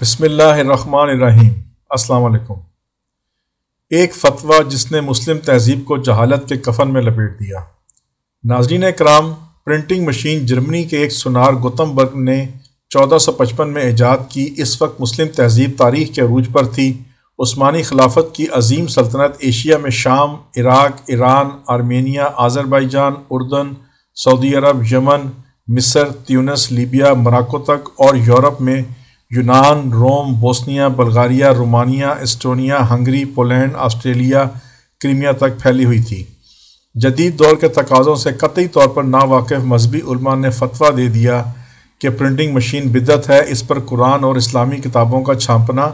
بسم اللہ الرحمن الرحیم۔ السلام علیکم۔ ایک فتویٰ جس نے مسلم تہذیب کو جہالت کے کفن میں لپیٹ دیا۔ ناظرین اکرام، پرنٹنگ مشین جرمنی کے ایک سونار گوتنبرگ نے 1455 میں ایجاد کی۔ اس وقت مسلم تہذیب تاریخ کے عروج پر تھی۔ عثمانی خلافت کی عظیم سلطنت ایشیا میں شام، عراق، ایران، آرمینیا، آذربائیجان، اردن، سعودی عرب، یمن، مصر، تیونس، لیبیا، موراکو تک اور یورپ میں یونان، Rome, Bosnia, Bulgaria, Romania, Estonia, Hungary, Poland, Australia, Crimea تک پھیلی ہوئی تھی۔ جدید دور کے تقاضوں سے قطعی طور پر ناواقف مذہبی علماء نے فتویٰ دے دیا کہ پرنٹنگ مشین بدعت ہے، اس پر قرآن اور اسلامی کتابوں کا چھاپنا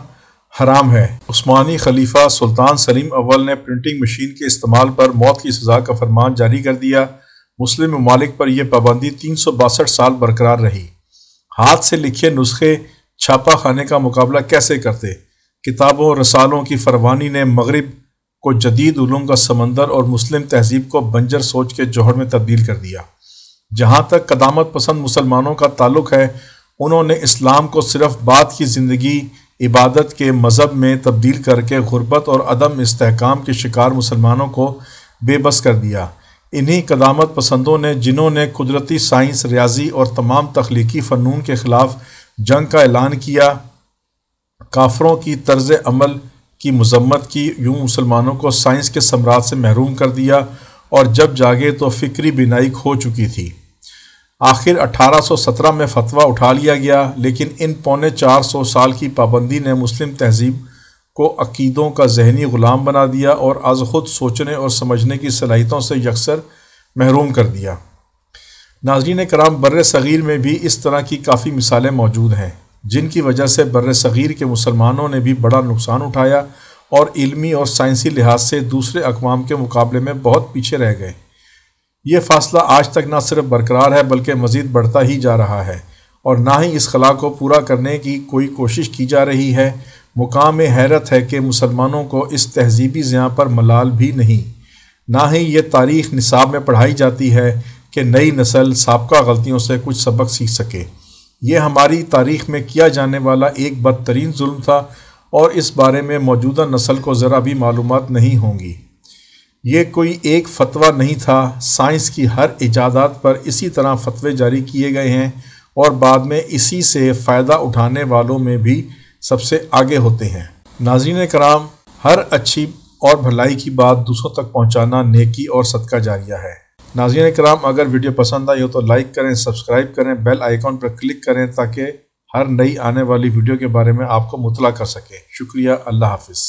حرام ہے۔ عثمانی خلیفہ سلطان سلیم اول نے پرنٹنگ مشین کے استعمال پر موت کی سزا کا فرمان جاری کر دیا۔ مسلم ممالک پر یہ پابندی 362 سال برقرار رہی۔ ہاتھ سے لکھے نسخے چھاپا خانے کا مقابلہ کیسے کرتے؟ کتابوں رسالوں کی فراوانی نے مغرب کو جدید علوم کا سمندر اور مسلم تہذیب کو بنجر سوچ کے جوہر میں تبدیل کر دیا۔ جہاں تک قدامت پسند مسلمانوں کا تعلق ہے، انہوں نے اسلام کو صرف بعد کی زندگی عبادت کے مذہب میں تبدیل کر کے غربت اور عدم استحکام کے شکار مسلمانوں کو بے بس کر دیا۔ انہی قدامت پسندوں نے، جنہوں نے قدرتی سائنس، ریاضی اور تمام تخلیقی فنون کے خلاف جنگ کا اعلان کیا، کافروں کی طرز عمل کی مذمت کی، یوں مسلمانوں کو سائنس کے ثمرات سے محروم کر دیا، اور جب جاگے تو فکری بینائی کھو چکی تھی۔ آخر 1817 میں فتویٰ اٹھا لیا گیا، لیکن ان 450 سال کی پابندی نے مسلم تہذیب کو عقیدوں کا ذہنی غلام بنا دیا اور از خود سوچنے اور سمجھنے کی صلاحیتوں سے یکسر محروم کر دیا۔ ناظرین کرام، بر صغیر میں بھی اس طرح کی کافی مثالیں موجود ہیں، جن کی وجہ سے بر صغیر کے مسلمانوں نے بھی بڑا نقصان اٹھایا اور علمی اور سائنسی لحاظ سے دوسرے اقوام کے مقابلے میں بہت پیچھے رہ گئے۔ یہ فاصلہ آج تک نہ صرف برقرار ہے بلکہ مزید بڑھتا ہی جا رہا ہے، اور نہ ہی اس خلا کو پورا کرنے کی کوئی کوشش کی جا رہی ہے۔ مقام حیرت ہے کہ مسلمانوں کو اس تہذیبی زیاں پر ملال بھی نہیں، نہ ہی یہ تاریخ نصاب میں پڑھائی جاتی ہے کہ نئی نسل سابقہ غلطیوں سے کچھ سبق سیکھ سکے۔ یہ ہماری تاریخ میں کیا جانے والا ایک بدترین ظلم تھا، اور اس بارے میں موجودہ نسل کو ذرا بھی معلومات نہیں ہوں گی۔ یہ کوئی ایک فتویٰ نہیں تھا، سائنس کی ہر ایجادات پر اسی طرح فتوے جاری کیے گئے ہیں، اور بعد میں اسی سے فائدہ اٹھانے والوں میں بھی سب سے آگے ہوتے ہیں۔ ناظرین کرام، ہر اچھی اور بھلائی کی بات دوسروں تک پہنچانا نیکی اور صدقہ جاریہ ہے۔ ناظرین کرام، اگر ویڈیو پسند آئی ہو تو لائک کریں، سبسکرائب کریں، بیل آئیکن پر کلک کریں تاکہ ہر نئی آنے والی ویڈیو کے بارے میں آپ کو مطلع کر سکیں۔ شکریہ، اللہ حافظ۔